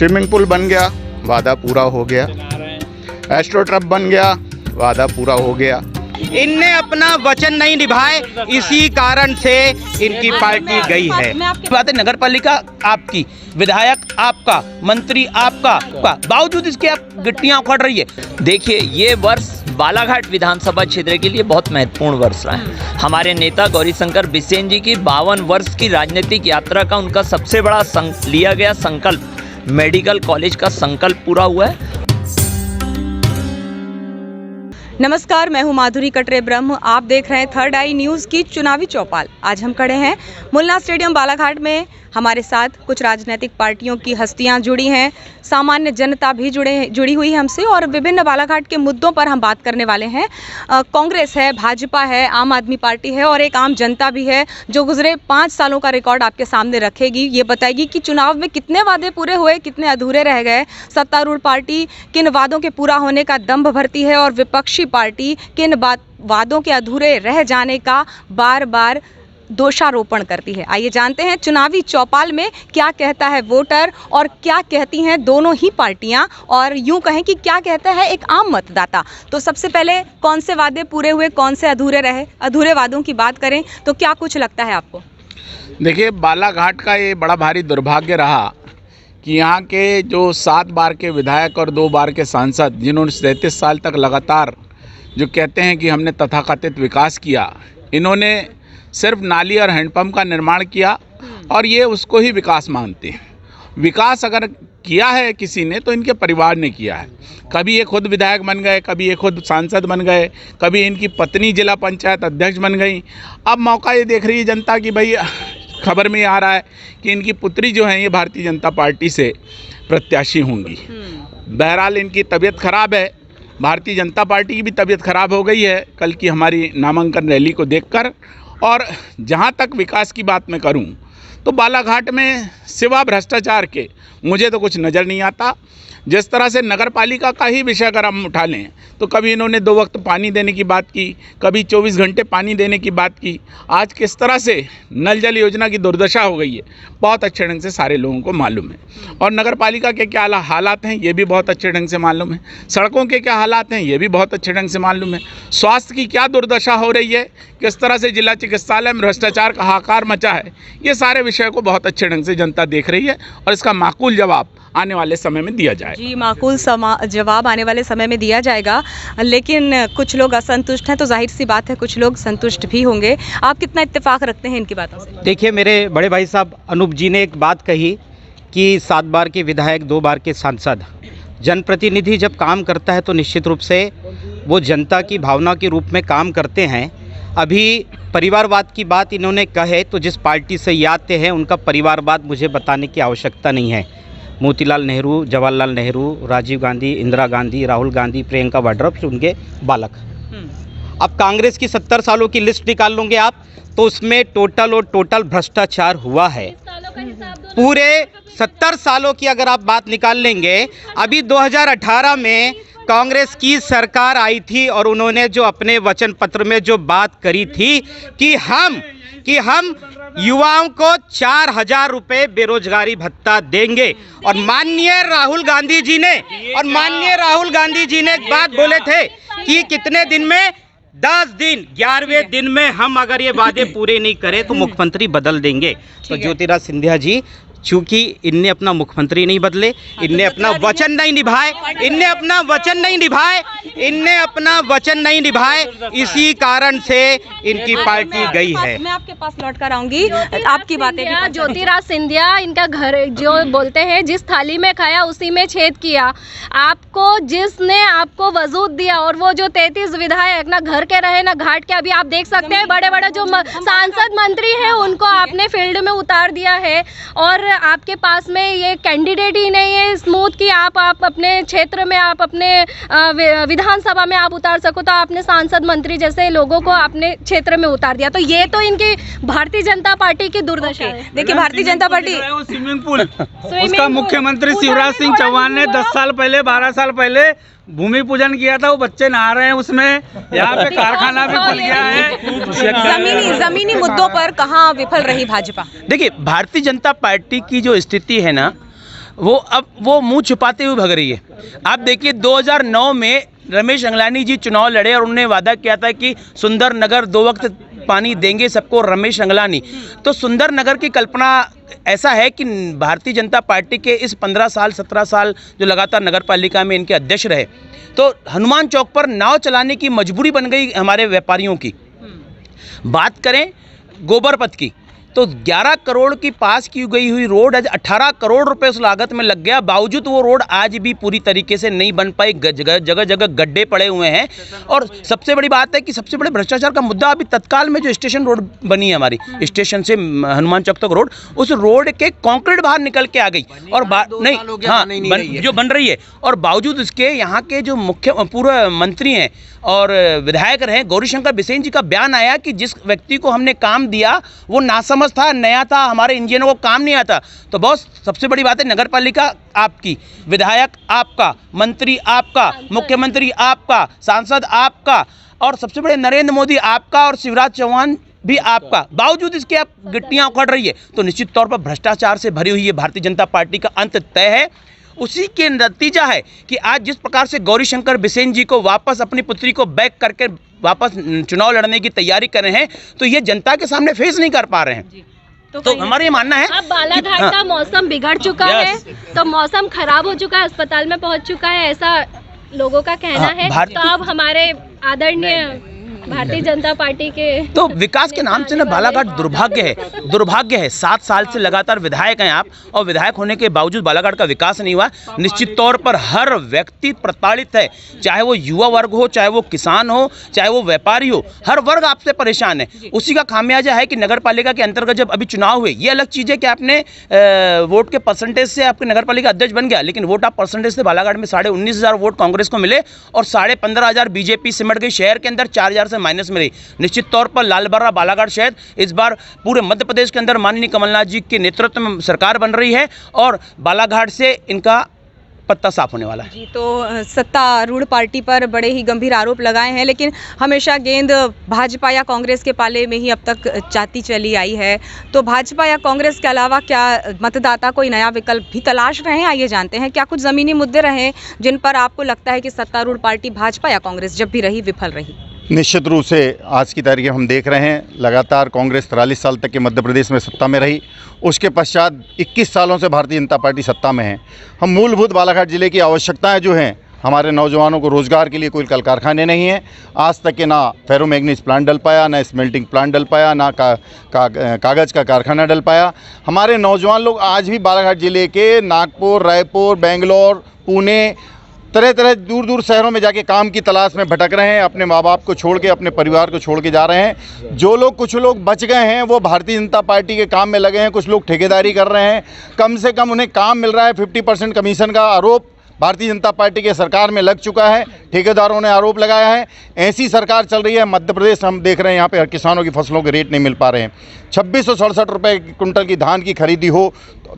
Swimming pool बन गया, वादा पूरा हो गया। एस्ट्रो ट्रक बन गया, वादा पूरा हो गया। इनने अपना वचन नहीं निभाए, इसी कारण से इनकी पार्टी गई है। बात है नगर पालिका आपकी, विधायक आपका, मंत्री आपका, बावजूद इसके आप गिट्टियां उखड़ रही है। देखिए, ये वर्ष बालाघाट विधानसभा क्षेत्र के लिए बहुत महत्वपूर्ण वर्ष रहा है। हमारे नेता गौरीशंकर बिसेन जी की 52 वर्ष की राजनीतिक यात्रा का उनका सबसे बड़ा लिया गया संकल्प, मेडिकल कॉलेज का संकल्प पूरा हुआ है। नमस्कार, मैं हूं माधुरी कटरे ब्रह्म। आप देख रहे हैं थर्ड आई न्यूज़ की चुनावी चौपाल। आज हम खड़े हैं मुन्ना स्टेडियम बालाघाट में। हमारे साथ कुछ राजनीतिक पार्टियों की हस्तियां जुड़ी हैं, सामान्य जनता भी जुड़ी हुई है हमसे, और विभिन्न बालाघाट के मुद्दों पर हम बात करने वाले हैं। कांग्रेस है, भाजपा है, आम आदमी पार्टी है और एक आम जनता भी है जो गुजरे 5 सालों का रिकॉर्ड आपके सामने रखेगी। ये बताएगी कि चुनाव में कितने वादे पूरे हुए, कितने अधूरे रह गए, सत्तारूढ़ पार्टी किन वादों के पूरा होने का दंभ भरती है और विपक्षी पार्टी किन वादों के अधूरे रह जाने का बार बार दोषारोपण करती है। आइए जानते हैं चुनावी चौपाल में क्या कहता है वोटर और क्या कहती हैं दोनों ही पार्टियां, और यूं कहें कि क्या कहता है एक आम मतदाता। तो सबसे पहले कौन से वादे पूरे हुए, कौन से अधूरे रहे, अधूरे वादों की बात करें तो क्या कुछ लगता है आपको? देखिए, बालाघाट का ये बड़ा भारी दुर्भाग्य रहा कि यहाँ के जो 7 बार के विधायक और 2 बार के सांसद, जिन्होंने 33 साल तक लगातार जो कहते हैं कि हमने तथाकथित विकास किया, इन्होंने सिर्फ नाली और हैंडपंप का निर्माण किया और ये उसको ही विकास मानते हैं। विकास अगर किया है किसी ने तो इनके परिवार ने किया है। कभी ये खुद विधायक बन गए, कभी ये खुद सांसद बन गए, कभी इनकी पत्नी जिला पंचायत अध्यक्ष बन गई। अब मौका ये देख रही है जनता कि भाई, खबर में आ रहा है कि इनकी पुत्री जो है ये भारतीय जनता पार्टी से प्रत्याशी होंगी। बहरहाल इनकी तबीयत खराब है, भारतीय जनता पार्टी की भी तबीयत खराब हो गई है कल की हमारी नामांकन रैली को देखकर। और जहाँ तक विकास की बात मैं करूँ तो बालाघाट में सिवा भ्रष्टाचार के मुझे तो कुछ नज़र नहीं आता। जिस तरह से नगर पालिका का ही विषय अगर हम उठा लें तो कभी इन्होंने 2 वक्त पानी देने की बात की, कभी 24 घंटे पानी देने की बात की। आज किस तरह से नल जल योजना की दुर्दशा हो गई है बहुत अच्छे ढंग से सारे लोगों को मालूम है। और नगर पालिका के क्या हालात हैं ये भी बहुत अच्छे ढंग से मालूम है। सड़कों के क्या हालात हैं ये भी बहुत अच्छे ढंग से मालूम है। स्वास्थ्य की क्या दुर्दशा हो रही है, किस तरह से जिला चिकित्सालय में भ्रष्टाचार का हाहाकार मचा है, ये सारे विषय को बहुत अच्छे ढंग से जनता देख रही है और इसका माकूल जवाब आने वाले समय में दिया जाएगा। जी, माकूल जवाब आने वाले समय में दिया जाएगा, लेकिन कुछ लोग असंतुष्ट हैं तो जाहिर सी बात है कुछ लोग संतुष्ट भी होंगे। आप कितना इत्तेफाक रखते हैं इनकी बातों से? देखिए, मेरे बड़े भाई साहब अनूप जी ने एक बात कही कि 7 बार के विधायक, 2 बार के सांसद। जनप्रतिनिधि जब काम करता है तो निश्चित रूप से वो जनता की भावना के रूप में काम करते हैं। अभी परिवारवाद की बात इन्होंने कहे तो जिस पार्टी से ये आते हैं उनका परिवारवाद मुझे बताने की आवश्यकता नहीं है। मोतीलाल नेहरू, जवाहरलाल नेहरू, राजीव गांधी, इंदिरा गांधी, राहुल गांधी, प्रियंका वाड्रा, फिर उनके बालक। अब कांग्रेस की 70 सालों की लिस्ट निकाल लोगे आप तो उसमें टोटल भ्रष्टाचार हुआ है। पूरे 70 सालों की अगर आप बात निकाल लेंगे, अभी 2018 में कांग्रेस की सरकार आई थी और उन्होंने जो अपने वचन पत्र में जो बात करी थी कि हम युवाओं को 4,000 रुपये बेरोजगारी भत्ता देंगे, और माननीय राहुल गांधी जी ने एक बात बोले थे कि कितने दिन में, 10 दिन, 11वें दिन में हम अगर ये वादे पूरे नहीं करें तो मुख्यमंत्री बदल देंगे। तो ज्योतिराज सिंधिया जी, चूंकि इनने अपना मुख्यमंत्री नहीं बदले, इनने अपना वचन नहीं निभाए, इसी कारण से इनकी पार्टी गई है। मैं आपके पास लौट कर आऊंगी, आपकी बातें भी। ज्योतिराज सिंधिया, इनका घर जो बोलते हैं जिस थाली में खाया उसी में छेद किया। आपको जिसने आपको वजूद दिया, और वो जो 33 विधायक ना घर के रहे ना घाट के, अभी आप देख सकते हैं बड़े बड़े जो सांसद मंत्री हैं उनको आपने फील्ड में उतार दिया है, और आपके पास में ये कैंडिडेट ही नहीं है स्मूथ कि आप अपने क्षेत्र में, आप अपने विधानसभा में आप उतार सको। तो आपने सांसद मंत्री जैसे लोगों को अपने क्षेत्र में उतार दिया। तो ये तो इनकी भारतीय जनता पार्टी की दुर्दशा है। देखिए, Bharatiya Janata party swimming pool उसका मुख्यमंत्री शिवराज सिंह चौहान ने 10 साल पहले, 12 साल पहले भूमि पूजन किया था। वो बच्चे नहा रहे हैं उसमें। यहाँ पे कारखाना भी खुल गया है। जमीनी मुद्दों पर कहाँ विफल रही भाजपा? देखिए, भारतीय जनता पार्टी की जो स्थिति है ना, वो मुंह छिपाते हुए भग रही है। आप देखिए 2009 में रमेश अंगलानी जी चुनाव लड़े और उन्होंने वादा किया था कि सुंदर नगर 2 वक्त पानी देंगे सबको, रमेश अंगलानी। तो सुंदर नगर की कल्पना ऐसा है कि भारतीय जनता पार्टी के इस 15 साल 17 साल जो लगातार नगर पालिका में इनके अध्यक्ष रहे, तो हनुमान चौक पर नाव चलाने की मजबूरी बन गई हमारे व्यापारियों की। बात करें गोबर पथ की, तो 11 करोड़ की पास की गई हुई रोड आज 18 करोड़ रुपए उस लागत में लग गया, बावजूद वो रोड आज भी पूरी तरीके से नहीं बन पाई। जगह जगह गड्ढे पड़े हुए हैं। और सबसे बड़ी बात है कि सबसे बड़े भ्रष्टाचार का मुद्दा अभी तत्काल में जो स्टेशन रोड बनी है हमारी, स्टेशन से हनुमान चौक तक रोड, उस रोड के कंक्रीट बाहर निकल के आ गई और जो बन रही है। और बावजूद इसके यहाँ के जो मुख्य पूर्व मंत्री हैं और विधायक रहे गौरीशंकर बिसेन जी का बयान आया कि जिस व्यक्ति को हमने काम दिया वो नासमझ था, नया था, हमारे इंजीनियरों को काम नहीं आता। तो बॉस सबसे बड़ी बात है, नगर पालिका आपकी, विधायक आपका, मंत्री आपका, मुख्यमंत्री आपका, सांसद आपका, और सबसे बड़े नरेंद्र मोदी आपका और शिवराज चौहान भी आपका। बावजूद इसके आप गिट्टियां उखड़ रही है, तो निश्चित तौर पर भ्रष्टाचार से भरी हुई है भारतीय जनता पार्टी का अंत तय है। उसी के नतीजा है कि आज जिस प्रकार से गौरीशंकर बिसेन जी को वापस अपनी पुत्री को बैक करके वापस चुनाव लड़ने की तैयारी कर रहे हैं, तो ये जनता के सामने फेस नहीं कर पा रहे हैं। तो हमारा ये मानना है अब बालाघाट का मौसम बिगड़ चुका है, तो मौसम खराब हो चुका है, अस्पताल में पहुंच चुका है, ऐसा लोगों का कहना है। तो अब हमारे आदरणीय भारतीय जनता पार्टी के तो विकास के नाम से ना बालाघाट दुर्भाग्य है। 7 साल से लगातार विधायक हैं आप, और विधायक होने के बावजूद बालाघाट का विकास नहीं हुआ। निश्चित तौर पर हर व्यक्ति प्रताड़ित है, चाहे वो युवा वर्ग हो, चाहे वो किसान हो, चाहे वो व्यापारी हो, हर वर्ग आपसे परेशान है। उसी का खामियाजा है कि नगर पालिका के अंतर्गत जब अभी चुनाव हुए, ये अलग चीज़ है कि आपने वोट के परसेंटेज से आपके नगर पालिका अध्यक्ष बन गया, लेकिन वोट आप परसेंटेज से बालाघाट में 19,500 वोट कांग्रेस को मिले और 15,500 बीजेपी सिमट गई। शहर के अंदर 4,000 से माइनस में रही। निश्चित तौर पर लालबर्रा बालाघाट शहर इस बार पूरे मध्य प्रदेश के अंदर माननीय कमलनाथ जी के नेतृत्व में सरकार बन रही है और बालाघाट से इनका पत्ता साफ होने वाला है। जी, तो सत्तारूढ़ पार्टी पर बड़े ही गंभीर आरोप लगाए हैं, लेकिन हमेशा गेंद भाजपा या कांग्रेस के पाले में ही अब तक जाती चली आई है। तो भाजपा या कांग्रेस के अलावा क्या मतदाता कोई नया विकल्प भी तलाश रहे हैं? आइए जानते हैं, क्या कुछ ज़मीनी मुद्दे रहे जिन पर आपको लगता है कि सत्तारूढ़ पार्टी भाजपा या कांग्रेस जब भी रही विफल रही? निश्चित रूप से आज की तारीख हम देख रहे हैं, लगातार कांग्रेस 43 साल तक के मध्य प्रदेश में सत्ता में रही। उसके पश्चात 21 सालों से भारतीय जनता पार्टी सत्ता में है। हम मूलभूत बालाघाट ज़िले की आवश्यकताएं जो हैं, हमारे नौजवानों को रोज़गार के लिए कोई कल कारखाने नहीं हैं। आज तक के ना फेरोमैग्नीज प्लांट डल पाया, ना स्मेल्टिंग प्लांट डल पाया, ना कागज़ का कारखाना डल पाया। हमारे नौजवान लोग आज भी बालाघाट ज़िले के नागपुर, रायपुर, बेंगलोर, पुणे, तरह तरह दूर दूर शहरों में जाके काम की तलाश में भटक रहे हैं। अपने माँ बाप को छोड़ के, अपने परिवार को छोड़ के जा रहे हैं। जो लोग, कुछ लोग बच गए हैं, वो भारतीय जनता पार्टी के काम में लगे हैं। कुछ लोग ठेकेदारी कर रहे हैं, कम से कम उन्हें काम मिल रहा है। 50% कमीशन का आरोप भारतीय जनता पार्टी के सरकार में लग चुका है, ठेकेदारों ने आरोप लगाया है। ऐसी सरकार चल रही है मध्य प्रदेश। हम देख रहे हैं यहाँ पे किसानों की फसलों के रेट नहीं मिल पा रहे हैं। 2667 रुपये कुंटल की धान की खरीदी हो,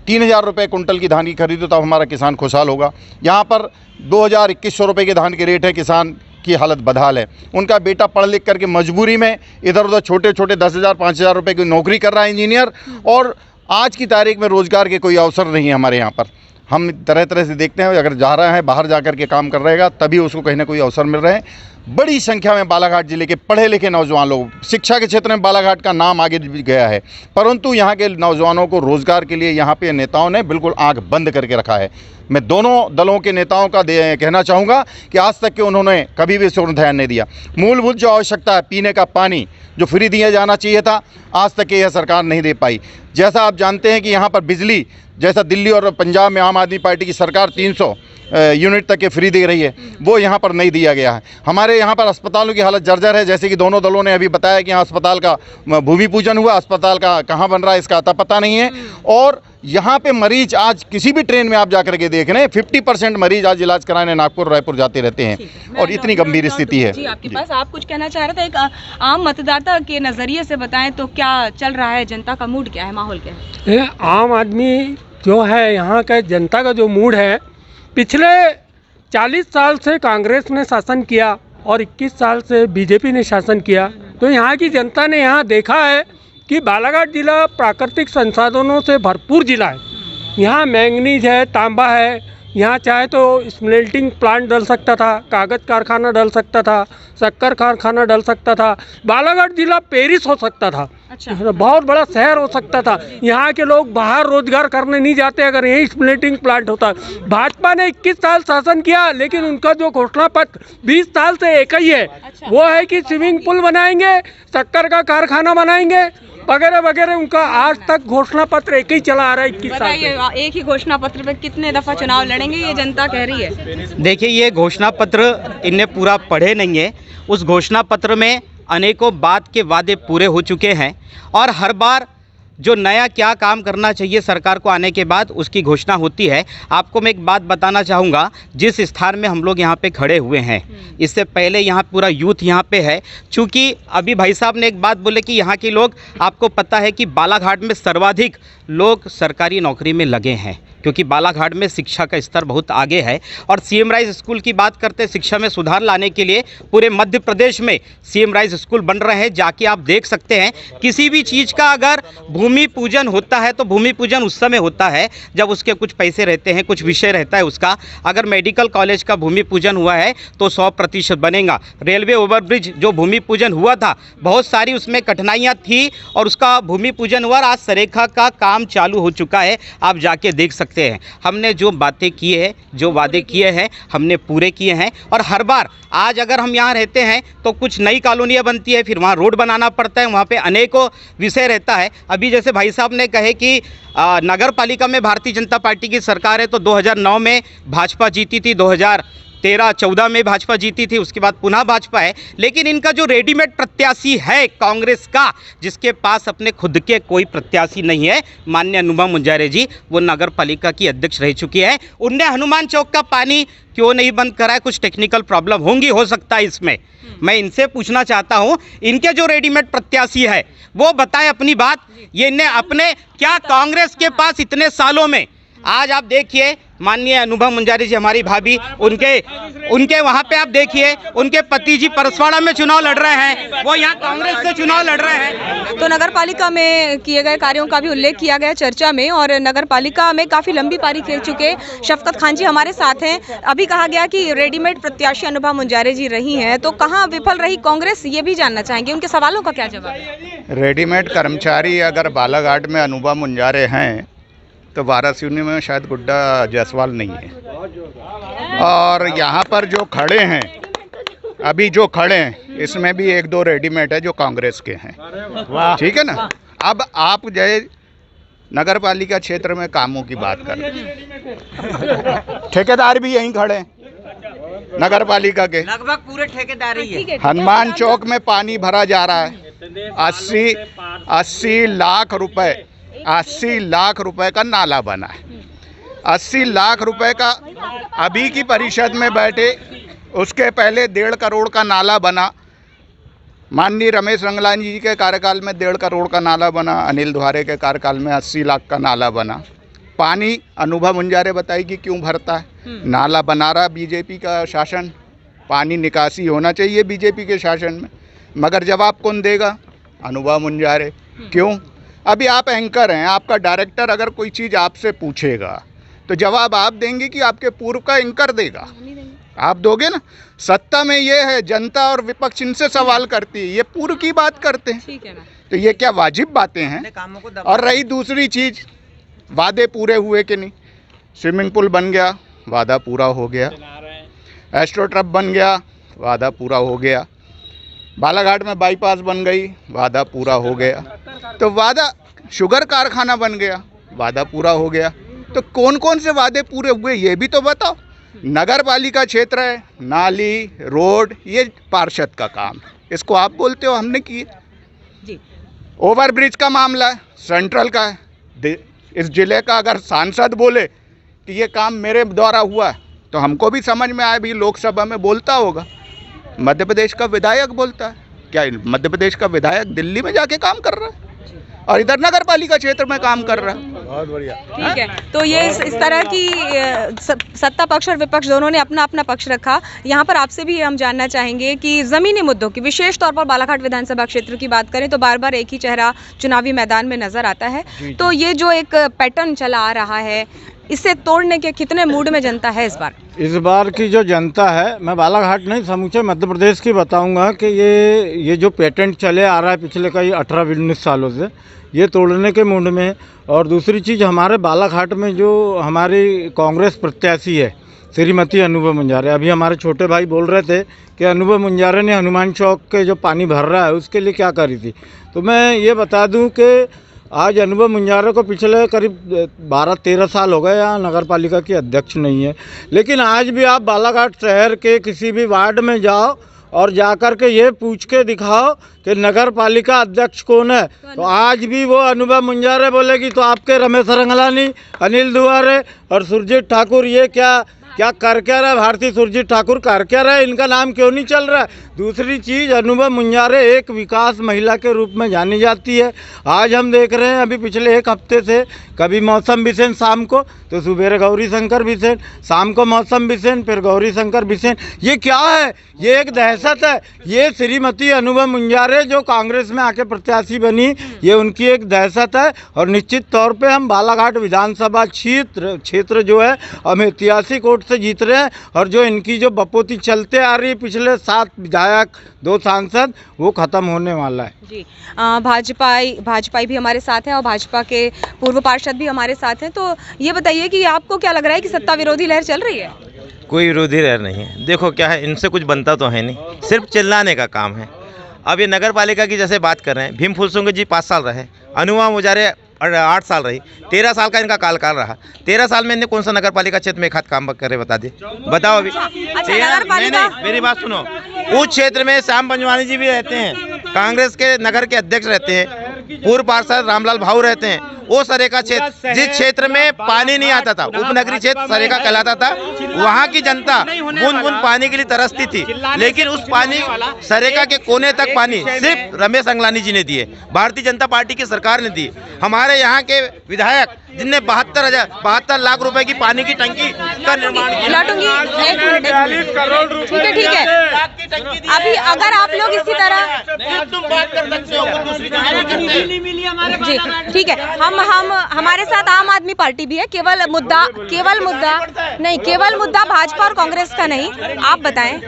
3000 रुपये कुंटल की धान की खरीदी हो, तब हमारा किसान खुशहाल होगा। यहाँ पर 2000-2100 रुपये के धान के रेट है, किसान की हालत बदहाल है। उनका बेटा पढ़ लिख करके मजबूरी में इधर उधर छोटे छोटे 10,000-5,000 रुपये की नौकरी कर रहा है, इंजीनियर, और आज की तारीख में रोज़गार के कोई अवसर नहीं है हमारे यहाँ पर। हम तरह तरह से देखते हैं, अगर जा रहा है बाहर जा कर के काम कर रहेगा तभी उसको कहीं ना कोई अवसर मिल रहे हैं। बड़ी संख्या में बालाघाट ज़िले के पढ़े लिखे नौजवान लोग, शिक्षा के क्षेत्र में बालाघाट का नाम आगे गया है, परंतु यहाँ के नौजवानों को रोज़गार के लिए यहाँ पे नेताओं ने बिल्कुल आंख बंद करके रखा है। मैं दोनों दलों के नेताओं का कहना चाहूँगा कि आज तक के उन्होंने कभी भी इस ओर ध्यान नहीं दिया। मूलभूत जो आवश्यकता है, पीने का पानी जो फ्री दिया जाना चाहिए था, आज तक के यह सरकार नहीं दे पाई। जैसा आप जानते हैं कि यहाँ पर बिजली, जैसा दिल्ली और पंजाब में आम आदमी पार्टी की सरकार 300 यूनिट तक के फ्री दे रही है, वो यहाँ पर नहीं दिया गया है। हमारे यहाँ पर अस्पतालों की हालत जर्जर है, जैसे कि दोनों दलों ने अभी बताया कि यहाँ अस्पताल का भूमि पूजन हुआ, अस्पताल का कहाँ बन रहा है इसका अता पता नहीं है। और यहाँ पे मरीज आज किसी भी ट्रेन में आप जाकर के देख रहे हैं, 50% मरीज आज इलाज कराने नागपुर रायपुर जाते रहते हैं, और इतनी गंभीर स्थिति है। जी, आपके पास आप कुछ कहना चाह रहे थे, एक आम मतदाता के नज़रिए से बताएं तो क्या चल रहा है, जनता का मूड क्या है, माहौल क्या है? आम आदमी जो है, यहाँ का जनता का जो मूड है, पिछले 40 साल से कांग्रेस ने शासन किया और 21 साल से बीजेपी ने शासन किया, तो यहाँ की जनता ने यहाँ देखा है कि बालाघाट जिला प्राकृतिक संसाधनों से भरपूर जिला है। यहाँ मैंगनीज है, तांबा है, यहाँ चाहे तो स्मेल्टिंग प्लांट डल सकता था, कागज़ कारखाना डल सकता था, शक्कर कारखाना डल सकता था, बालाघाट जिला पेरिस हो सकता था। अच्छा। बहुत बड़ा शहर हो सकता था। यहाँ के लोग बाहर रोजगार करने नहीं जाते अगर यही स्प्लिटिंग प्लांट होता। भाजपा ने 21 साल शासन किया, लेकिन उनका जो घोषणा पत्र 20 साल से एक ही है। अच्छा। वो है कि स्विमिंग पूल बनाएंगे, शक्कर का कारखाना बनाएंगे, वगैरह वगैरह। उनका आज तक घोषणा पत्र एक ही चला आ रहा है 21 साल से। बताइए, एक ही घोषणा पत्र पे कितने दफा चुनाव लड़ेंगे, ये जनता कह रही है। देखिए, ये घोषणा पत्र इनने पूरा पढ़े नहीं है। उस घोषणा पत्र में अनेकों बात के वादे पूरे हो चुके हैं और हर बार जो नया क्या काम करना चाहिए सरकार को आने के बाद उसकी घोषणा होती है। आपको मैं एक बात बताना चाहूँगा, जिस स्थान में हम लोग यहाँ पे खड़े हुए हैं, इससे पहले यहाँ पूरा यूथ यहाँ पे है। चूँकि अभी भाई साहब ने एक बात बोले कि यहाँ के लोग, आपको पता है कि बालाघाट में सर्वाधिक लोग सरकारी नौकरी में लगे हैं, क्योंकि बालाघाट में शिक्षा का स्तर बहुत आगे है। और सीएम राइज स्कूल की बात करते हैं, शिक्षा में सुधार लाने के लिए पूरे मध्य प्रदेश में सीएम राइज स्कूल बन रहे हैं। जाके आप देख सकते हैं, किसी भी चीज़ का अगर भूमि पूजन होता है तो भूमि पूजन उस समय होता है जब उसके कुछ पैसे रहते हैं, कुछ विषय रहता है उसका। अगर मेडिकल कॉलेज का भूमि पूजन हुआ है तो 100% बनेगा। रेलवे ओवरब्रिज जो भूमि पूजन हुआ था, बहुत सारी उसमें कठिनाइयाँ थी और उसका भूमि पूजन हुआ और आज सरेखा का काम चालू हो चुका है। आप जाके देख सकते हैं, हमने जो बातें की है, जो वादे किए हैं, हमने पूरे किए हैं। और हर बार आज अगर हम यहाँ रहते हैं तो कुछ नई कॉलोनियाँ बनती है, फिर वहाँ रोड बनाना पड़ता है, वहाँ पे अनेकों विषय रहता है। अभी जैसे भाई साहब ने कहे कि नगर पालिका में भारतीय जनता पार्टी की सरकार है, तो 2009 में भाजपा जीती थी, 2013-14 में भाजपा जीती थी, उसके बाद पुनः भाजपा है। लेकिन इनका जो रेडीमेड प्रत्याशी है कांग्रेस का, जिसके पास अपने खुद के कोई प्रत्याशी नहीं है, माननीय अनुभा मुंजारे जी, वो नगर पालिका की अध्यक्ष रह चुकी है। उनने हनुमान चौक का पानी क्यों नहीं बंद करा है? कुछ टेक्निकल प्रॉब्लम होंगी, हो सकता है इसमें। मैं इनसे पूछना चाहता हूं, इनके जो रेडीमेड प्रत्याशी है वो बताएं अपनी बात। ये इन्हें अपने क्या कांग्रेस के पास इतने सालों में, आज आप देखिए माननीय अनुभा मुंजारी जी, हमारी भाभी, उनके वहाँ पे आप देखिए, उनके पति जी परसवाड़ा में चुनाव लड़ रहे हैं, वो यहाँ कांग्रेस से चुनाव लड़ रहे हैं। तो नगर पालिका में किए गए कार्यों का भी उल्लेख किया गया चर्चा में, और नगर पालिका में काफी लंबी पारी खेल चुके शफकत खान जी हमारे साथ हैं। अभी कहा गया कि रेडीमेड प्रत्याशी अनुभा मुंजारे जी रही हैं, तो कहाँ विफल रही कांग्रेस, ये भी जानना चाहेंगे। उनके सवालों का क्या जवाब है? रेडीमेड कर्मचारी अगर बालाघाट में अनुभा मुंजारे हैं तो वाराणसी में शायद गुड्डा जायसवाल नहीं है। और यहाँ पर जो खड़े हैं, अभी जो खड़े हैं, इसमें भी 1-2 रेडीमेड है जो कांग्रेस के हैं, ठीक है ना। अब आप जय नगर पालिका क्षेत्र में कामों की बात कर रहे हैं, ठेकेदार भी यहीं खड़े हैं नगर पालिका के, लगभग पूरे ठेकेदार ही है। हनुमान चौक में पानी भरा जा रहा है, 80 लाख रुपए, 80 लाख रुपए का नाला बना है। 80 लाख रुपए का अभी की परिषद में बैठे, उसके पहले 1.5 करोड़ का नाला बना। माननीय रमेश रंगलानी जी के कार्यकाल में 1.5 करोड़ का नाला बना, अनिल दुहारे के कार्यकाल में 80 लाख का नाला बना। पानी अनुभा मुंजारे बताएगी क्यों भरता है? नाला बना रहा बीजेपी का शासन, पानी निकासी होना चाहिए बीजेपी के शासन में, मगर जवाब कौन देगा? अनुभा मुंजारे। क्यों? अभी आप एंकर हैं, आपका डायरेक्टर अगर कोई चीज़ आपसे पूछेगा तो जवाब आप देंगे कि आपके पूर्व का एंकर देगा? आप दोगे ना। सत्ता में ये है, जनता और विपक्ष इनसे सवाल करती है, ये पूर्व की बात करते हैं, ठीक है ना। तो ये क्या वाजिब बातें हैं? और रही दूसरी चीज़, वादे पूरे हुए कि नहीं? स्विमिंग पूल बन गया, वादा पूरा हो गया। एस्ट्रो ट्रप बन गया, वादा पूरा हो गया। बालाघाट में बाईपास बन गई, वादा पूरा हो गया। तो वादा, शुगर कारखाना बन गया, वादा पूरा हो गया। तो कौन कौन से वादे पूरे हुए ये भी तो बताओ। नगर पालिका क्षेत्र है, नाली, रोड, ये पार्षद का काम है, इसको आप बोलते हो हमने किए जी। ओवरब्रिज का मामला है, सेंट्रल का है। इस जिले का अगर सांसद बोले कि ये काम मेरे द्वारा हुआ है तो हमको भी समझ में आए, भी लोकसभा में बोलता होगा। मध्य प्रदेश का विधायक बोलता है क्या? मध्य प्रदेश का विधायक दिल्ली में जाके काम कर रहा है? और इधर नगर पालिका क्षेत्र में काम कर रहा है। बहुत बढ़िया। ठीक है, तो ये इस तरह की सत्ता पक्ष और विपक्ष दोनों ने अपना अपना पक्ष रखा। यहाँ पर आपसे भी हम जानना चाहेंगे कि ज़मीनी मुद्दों की, विशेष तौर पर बालाघाट विधानसभा क्षेत्र की बात करें तो बार बार एक ही चेहरा चुनावी मैदान में नजर आता है। तो ये जो एक पैटर्न चला आ रहा है, इसे तोड़ने के कितने मूड में जनता है इस बार? इस बार की जो जनता है, मैं बालाघाट नहीं समूचे मध्य प्रदेश की बताऊंगा कि ये जो पेटेंट चले आ रहा है पिछले कई 18-19 सालों से, ये तोड़ने के मूड में है। और दूसरी चीज़, हमारे बालाघाट में जो हमारी कांग्रेस प्रत्याशी है श्रीमती अनुभव मुंजारे, अभी हमारे छोटे भाई बोल रहे थे कि अनुभव मुंजारे ने हनुमान चौक के जो पानी भर रहा है उसके लिए क्या करी थी। तो मैं ये बता दूं कि आज अनुभव मुंजारे को पिछले करीब 12-13 साल हो गए यहाँ नगर पालिका की अध्यक्ष नहीं है। लेकिन आज भी आप बालाघाट शहर के किसी भी वार्ड में जाओ और जाकर के ये पूछ के दिखाओ कि नगर पालिका अध्यक्ष कौन है, तो आज भी वो अनुभव मुंजारे बोलेगी। तो आपके रमेश रंगलानी, अनिल दुआरे और सुरजीत ठाकुर ये क्या कर क्या रहा है? भारतीय सुरजीत ठाकुर कर क्या रहा है? इनका नाम क्यों नहीं चल रहा है? दूसरी चीज़, अनुभव मुंजारे एक विकास महिला के रूप में जानी जाती है। आज हम देख रहे हैं अभी पिछले एक हफ्ते से, कभी मौसम बिसेन शाम को, तो सुबह गौरी शंकर बिसेन, शाम को मौसम बिसेन, फिर गौरी शंकर बिसेन। ये क्या है? ये एक दहशत है। ये श्रीमती अनुभव मुंजारे जो कांग्रेस में आके प्रत्याशी बनी, ये उनकी एक दहशत है। और निश्चित तौर पे हम बालाघाट विधानसभा क्षेत्र जो है हम ऐतिहासिक वोट से जीत रहे हैं। और जो इनकी जो बपोती चलते आ रही पिछले 7 विधायक 2 सांसद, वो ख़त्म होने वाला है जी। भाजपाई भी हमारे साथ हैं और भाजपा के पूर्व पार्षद भी हमारे साथ हैं। तो ये बताइए कि आपको क्या लग रहा है कि सत्ता विरोधी लहर चल रही है? कोई विरोधी लहर नहीं है। देखो क्या है, इनसे कुछ बनता तो है नहीं, सिर्फ चिल्लाने का काम है। अब ये नगर पालिका की जैसे बात कर रहे हैं, भीम फुलसुंग जी 5 साल रहे, अनुभव मुंजारे 8 साल रही, 13 साल का इनका कार्यकाल रहा। 13 साल में इन्हें कौन सा नगर पालिका क्षेत्र में एक हाथ काम करे बता दे, बताओ अभी। नहीं, मेरी बात सुनो। उस क्षेत्र में श्याम पंजवानी जी भी रहते हैं, कांग्रेस के नगर के अध्यक्ष रहते हैं, पूर्व पार्षद रामलाल भाऊ रहते हैं। वो सरेका क्षेत्र, जिस क्षेत्र में पानी नहीं आता था, उपनगरीय क्षेत्र सरेका कहलाता था, वहाँ की जनता बूंद बूंद पानी के लिए तरसती थी। लेकिन उस पानी, सरेका के कोने तक पानी सिर्फ रमेश रंगलानी जी ने दिए, भारतीय जनता पार्टी की सरकार ने दी। हमारे यहाँ के विधायक जिनने 72 लाख रुपए की पानी की टंकी का निर्माण किया। ठीक है। अभी अगर आप लोग इसी तरह तुम बात कर सकते हो, दूसरी जी ठीक है, हम हमारे साथ आम आदमी पार्टी भी है। केवल मुद्दा भाजपा और कांग्रेस का नहीं, आप बताएं।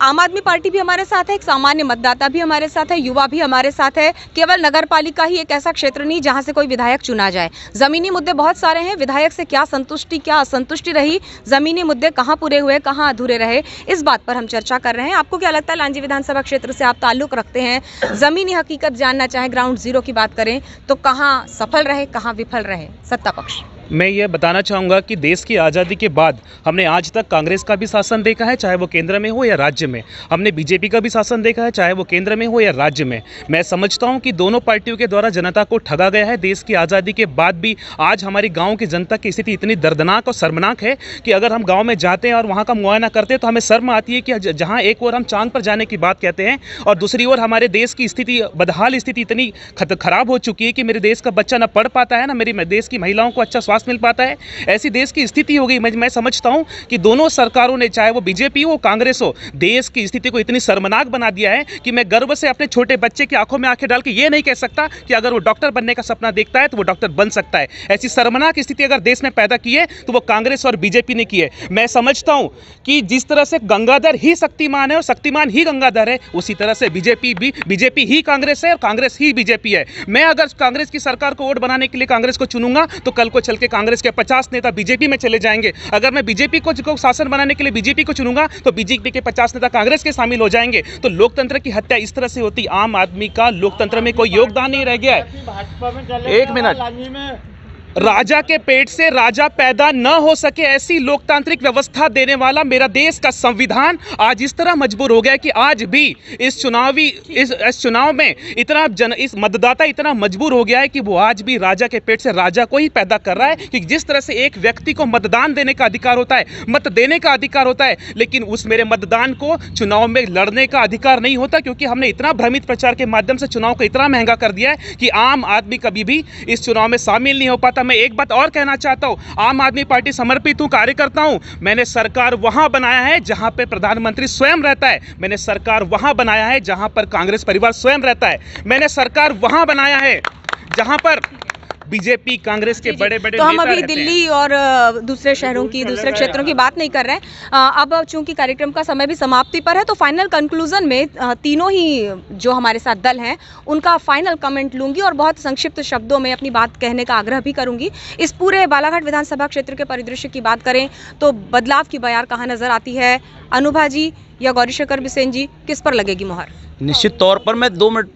आम आदमी पार्टी भी हमारे साथ है, एक सामान्य मतदाता भी हमारे साथ है, युवा भी हमारे साथ है। केवल नगर पालिका ही एक ऐसा क्षेत्र नहीं जहां से कोई विधायक चुना जाए। जमीनी मुद्दे बहुत सारे हैं, विधायक से क्या संतुष्टि क्या असंतुष्टि रही, जमीनी मुद्दे कहां पूरे हुए कहां अधूरे रहे, इस बात पर हम चर्चा कर रहे हैं। आपको क्या लगता है, लांजी विधानसभा क्षेत्र से आप ताल्लुक रखते हैं, जमीनी हकीकत जानना चाहें, ग्राउंड जीरो की बात करें तो कहां सफल रहे कहां विफल रहे सत्ता पक्ष? मैं ये बताना चाहूँगा कि देश की आज़ादी के बाद हमने आज तक कांग्रेस का भी शासन देखा है, चाहे वो केंद्र में हो या राज्य में। हमने बीजेपी का भी शासन देखा है, चाहे वो केंद्र में हो या राज्य में। मैं समझता हूँ कि दोनों पार्टियों के द्वारा जनता को ठगा गया है। देश की आज़ादी के बाद भी आज हमारी गाँव की जनता की स्थिति इतनी दर्दनाक और शर्मनाक है कि अगर हम गाँव में जाते हैं और वहाँ का मुआयना करते हैं तो हमें शर्म आती है कि जहाँ एक ओर हम चांद पर जाने की बात कहते हैं और दूसरी ओर हमारे देश की स्थिति, बदहाल स्थिति इतनी खराब हो चुकी है कि मेरे देश का बच्चा ना पढ़ पाता है, ना मेरी देश की महिलाओं को अच्छा स्वास्थ्य मिल पाता है। ऐसी देश की स्थिति हो गई। मैं समझता हूं कि दोनों सरकारों ने, चाहे वो बीजेपी हो कांग्रेस हो, देश की स्थिति को इतनी शर्मनाक बना दिया है कि मैं गर्व से अपने छोटे बच्चे की आंखों में आंखें डाल के ये नहीं कह सकता कि अगर वो डॉक्टर बनने का सपना देखता है तो वो डॉक्टर बन सकता है। ऐसी शर्मनाक स्थिति अगर देश में पैदा की है तो वो कांग्रेस और बीजेपी ने की है। मैं समझता हूं कि जिस तरह से गंगाधर ही शक्तिमान है और शक्तिमान ही गंगाधर है, उसी तरह से बीजेपी ही कांग्रेस है और कांग्रेस ही बीजेपी है। मैं अगर कांग्रेस की सरकार को वोट बनाने के लिए कांग्रेस को चुनूंगा तो कल को चल के कांग्रेस के 50 नेता बीजेपी में चले जाएंगे। अगर मैं बीजेपी को शासन बनाने के लिए बीजेपी को चुनूंगा तो बीजेपी के 50 नेता कांग्रेस के शामिल हो जाएंगे। तो लोकतंत्र की हत्या इस तरह से होती। आम आदमी का लोकतंत्र में कोई योगदान नहीं रह गया है। एक मिनट, राजा के पेट से राजा पैदा न हो सके, ऐसी लोकतांत्रिक व्यवस्था देने वाला मेरा देश का संविधान आज इस तरह मजबूर हो गया कि आज भी इस चुनाव में इस मतदाता इतना मजबूर हो गया है कि वो आज भी राजा के पेट से राजा को ही पैदा कर रहा है। कि जिस तरह से एक व्यक्ति को मतदान देने का अधिकार होता है, मत देने का अधिकार होता है, लेकिन उस मेरे मतदान को चुनाव में लड़ने का अधिकार नहीं होता, क्योंकि हमने इतना भ्रमित प्रचार के माध्यम से चुनाव को इतना महंगा कर दिया है कि आम आदमी कभी भी इस चुनाव में शामिल नहीं हो पाता। मैं एक बात और कहना चाहता हूं, आम आदमी पार्टी समर्पित हूं, कार्यकर्ता हूं। मैंने सरकार वहां बनाया है जहां पे प्रधानमंत्री स्वयं रहता है। मैंने सरकार वहां बनाया है जहां पर कांग्रेस परिवार स्वयं रहता है। मैंने सरकार वहां बनाया है जहां पर बीजेपी कांग्रेस के बड़े बड़े तो हम अभी दिल्ली और दूसरे शहरों की, दूसरे क्षेत्रों की बात नहीं कर रहे हैं। अब चूंकि कार्यक्रम का समय भी समाप्ति पर है, तो फाइनल कंक्लूजन में तीनों ही जो हमारे साथ दल हैं उनका फाइनल कमेंट लूंगी और बहुत संक्षिप्त शब्दों में अपनी बात कहने का आग्रह भी करूंगी। इस पूरे बालाघाट विधानसभा क्षेत्र के परिदृश्य की बात करें तो बदलाव की बयार कहाँ नजर आती है? अनुभा जी या गौरीशंकर बिसेन जी, किस पर लगेगी मुहर? निश्चित तौर पर मैं 2 मिनट,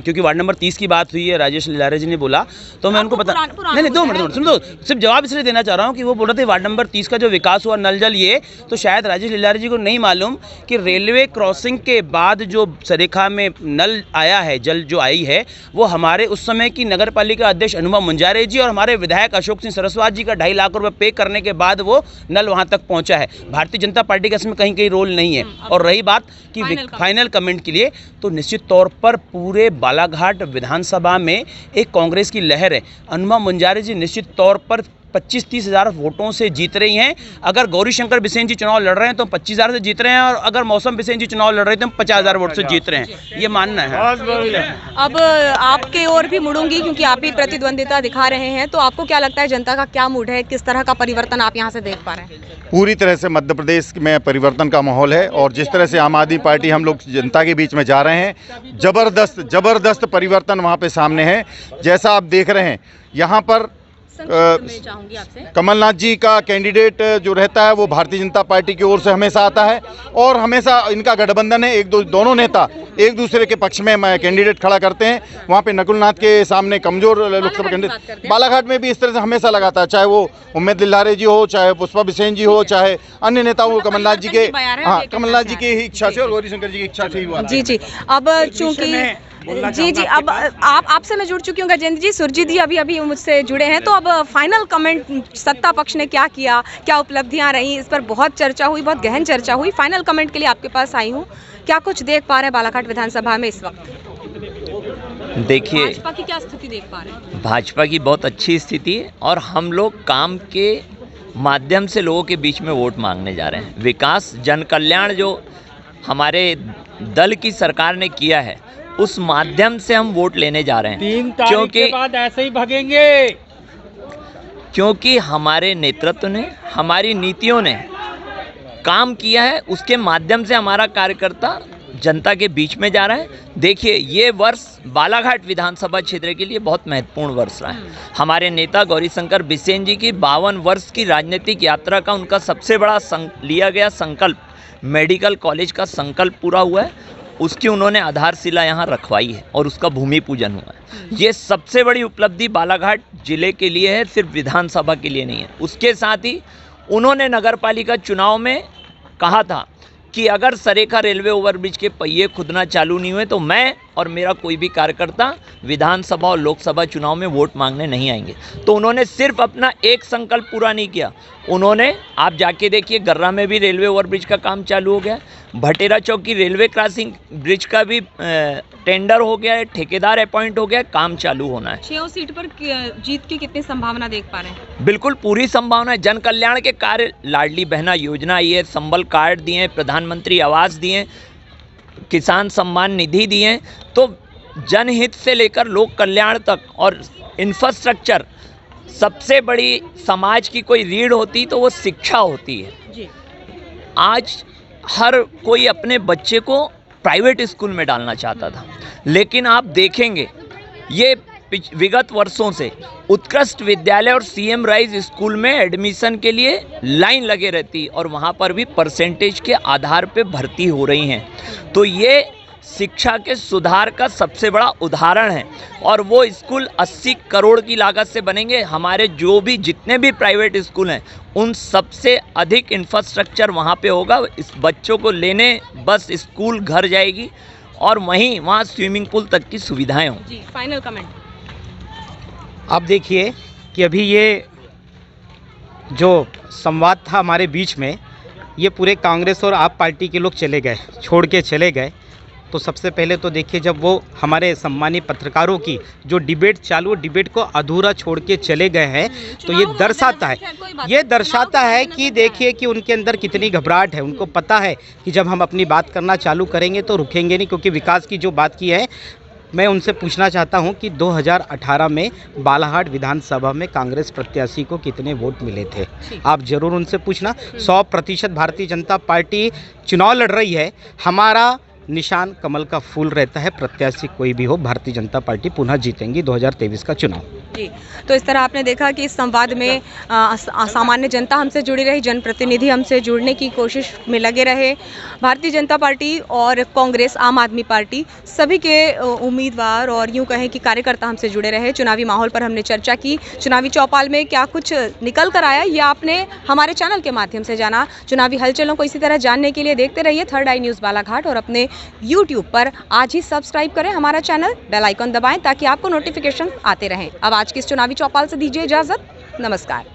क्योंकि वार्ड नंबर 30 की बात हुई है, राजेश लिलारे जी ने बोला, तो मैं उनको बता नहीं 2 मिनट सुन दो, सिर्फ जवाब इसलिए देना चाह रहा हूँ कि वो बोल रहे थे वार्ड नंबर 30 का जो विकास हुआ नल जल, ये तो शायद राजेश लिलारे जी को नहीं मालूम कि रेलवे क्रॉसिंग के बाद जो सरेखा में नल आया है, जल जो आई है, वो हमारे उस समय की नगर पालिका अध्यक्ष अनुमा मुंजारे जी और हमारे विधायक अशोक सिंह सरस्वत जी का 2.5 लाख रुपये पे करने के बाद वो नल वहाँ तक पहुँचा है। भारतीय जनता पार्टी का इसमें कहीं कहीं रोल नहीं है। और रही बात कि फाइनल कमेंट के लिए, तो निश्चित तौर पर पूरे बालाघाट विधानसभा में एक कांग्रेस की लहर है। अनुमा मुंजारे जी निश्चित तौर पर 25-30 हज़ार वोटों से जीत रही हैं। अगर गौरीशंकर बिसेन जी चुनाव लड़ रहे हैं तो 25,000 से जीत रहे हैं, और अगर मौसम बिसेन जी चुनाव लड़ रहे हैं तो 50,000 वोट से जीत रहे हैं, ये मानना है। अब आपके ओर भी मुड़ूंगी क्योंकि आप भी प्रतिद्वंदिता दिखा रहे हैं, तो आपको क्या लगता है जनता का क्या मूड है? किस तरह का परिवर्तन आप यहाँ से देख पा रहे हैं? पूरी तरह से मध्य प्रदेश में परिवर्तन का माहौल है, और जिस तरह से आम आदमी पार्टी हम लोग जनता के बीच में जा रहे हैं, जबरदस्त परिवर्तन वहाँ पे सामने है। जैसा आप देख रहे हैं यहाँ पर कमलनाथ जी का कैंडिडेट जो रहता है वो भारतीय जनता पार्टी की ओर से हमेशा आता है, और हमेशा इनका गठबंधन है, दोनों नेता एक दूसरे के पक्ष में कैंडिडेट खड़ा करते हैं। वहाँ पे नकुलनाथ के सामने कमजोर लोकसभा कैंडिडेट, बालाघाट में भी इस तरह से हमेशा लगाता है, चाहे वो उम्मेद लिल्लारे जी हो, चाहे पुष्पा बिसेन जी हो, चाहे अन्य नेताओं, कमलनाथ जी के ही इच्छा से और गौरीशंकर जी की इच्छा से ही हुआ। जी अब चूंकि जी अब आपसे मैं जुड़ चुकी हूँ गजेंद्र जी, सुरजीत जी अभी मुझसे जुड़े हैं, तो अब फाइनल कमेंट सत्ता पक्ष ने क्या किया, क्या उपलब्धियां रही, इस पर बहुत चर्चा हुई, बहुत गहन चर्चा हुई। फाइनल कमेंट के लिए आपके पास आई हूँ, क्या कुछ देख पा रहे हैं बालाघाट विधानसभा में इस वक्त? देखिए, भाजपा की क्या स्थिति देख पा रहे हैं? भाजपा की बहुत अच्छी स्थिति है, और हम लोग काम के माध्यम से लोगों के बीच में वोट मांगने जा रहे हैं। विकास, जन कल्याण जो हमारे दल की सरकार ने किया है, उस माध्यम से हम वोट लेने जा रहे हैं। 3 तारीख के बाद ऐसे ही भागेंगे, क्योंकि हमारे नेतृत्व ने, हमारी नीतियों ने काम किया है, उसके माध्यम से हमारा कार्यकर्ता जनता के बीच में जा रहा है। देखिए, ये वर्ष बालाघाट विधानसभा क्षेत्र के लिए बहुत महत्वपूर्ण वर्ष रहा है। हमारे नेता गौरीशंकर बिसेन जी की 52 वर्ष की राजनीतिक यात्रा का उनका सबसे बड़ा लिया गया संकल्प, मेडिकल कॉलेज का संकल्प पूरा हुआ है। उसकी उन्होंने आधारशिला यहाँ रखवाई है और उसका भूमि पूजन हुआ है। ये सबसे बड़ी उपलब्धि बालाघाट जिले के लिए है, सिर्फ विधानसभा के लिए नहीं है। उसके साथ ही उन्होंने नगरपालिका चुनाव में कहा था कि अगर सरेखा रेलवे ओवरब्रिज के पहिए खुदना चालू नहीं हुए तो मैं और मेरा कोई भी कार्यकर्ता विधानसभा और लोकसभा चुनाव में वोट मांगने नहीं आएंगे। तो उन्होंने सिर्फ अपना एक संकल्प पूरा नहीं किया, उन्होंने, आप जाके देखिए, गर्रा में भी रेलवे ओवरब्रिज का काम चालू हो गया, भटेरा चौक की रेलवे क्रॉसिंग ब्रिज का भी टेंडर हो गया है, ठेकेदार अपॉइंट हो गया, काम चालू होना है। 6 सीट पर जीत की कितनी संभावना देख पा रहे हैं? बिल्कुल पूरी संभावना है। जन कल्याण के कार्य, लाडली बहना योजना आई है, संबल कार्ड दिए, प्रधानमंत्री आवास दिए, किसान सम्मान निधि दिए, तो जनहित से लेकर लोक कल्याण तक और इंफ्रास्ट्रक्चर, सबसे बड़ी समाज की कोई रीढ़ होती तो वो शिक्षा होती है जी। आज हर कोई अपने बच्चे को प्राइवेट स्कूल में डालना चाहता था, लेकिन आप देखेंगे ये विगत वर्षों से उत्कृष्ट विद्यालय और सीएम राइज स्कूल में एडमिशन के लिए लाइन लगे रहती और वहाँ पर भी परसेंटेज के आधार पे भर्ती हो रही हैं। तो ये शिक्षा के सुधार का सबसे बड़ा उदाहरण है और वो स्कूल 80 करोड़ की लागत से बनेंगे। हमारे जो भी जितने भी प्राइवेट स्कूल हैं उन सबसे अधिक इंफ्रास्ट्रक्चर वहाँ पे होगा। इस बच्चों को लेने बस स्कूल घर जाएगी और वहीं वहाँ स्विमिंग पूल तक की सुविधाएं हों। जी, फाइनल कमेंट। आप देखिए कि अभी ये जो संवाद था हमारे बीच में, ये पूरे कांग्रेस और आप पार्टी के लोग चले गए, छोड़ के चले गए। तो सबसे पहले तो देखिए, जब वो हमारे सम्मानित पत्रकारों की जो डिबेट चालू, डिबेट को अधूरा छोड़ के चले गए हैं, तो ये दर्शाता है कि देखिए कि उनके अंदर कितनी घबराहट है। उनको पता है कि जब हम अपनी बात करना चालू करेंगे तो रुकेंगे नहीं, क्योंकि विकास की जो बात की है, मैं उनसे पूछना चाहता हूं कि 2018 में बालाघाट विधानसभा में कांग्रेस प्रत्याशी को कितने वोट मिले थे। आप ज़रूर उनसे पूछना। 100% भारतीय जनता पार्टी चुनाव लड़ रही है। हमारा निशान कमल का फूल रहता है। प्रत्याशी कोई भी हो, भारतीय जनता पार्टी पुनः जीतेंगी 2023 का चुनाव। जी, तो इस तरह आपने देखा कि इस संवाद में सामान्य जनता हमसे जुड़ी रही, जनप्रतिनिधि हमसे जुड़ने की कोशिश में लगे रहे। भारतीय जनता पार्टी और कांग्रेस, आम आदमी पार्टी, सभी के उम्मीदवार और यूं कहें कि कार्यकर्ता हमसे जुड़े रहे। चुनावी माहौल पर हमने चर्चा की। चुनावी चौपाल में क्या कुछ निकल कर आया, ये आपने हमारे चैनल के माध्यम से जाना। चुनावी हलचलों को इसी तरह जानने के लिए देखते रहिए थर्ड आई न्यूज़ बालाघाट और अपने YouTube पर आज ही सब्सक्राइब करें हमारा चैनल, बेल आइकन दबाएं ताकि आपको नोटिफिकेशन आते रहें। अब आज की इस चुनावी चौपाल से दीजिए इजाजत। नमस्कार।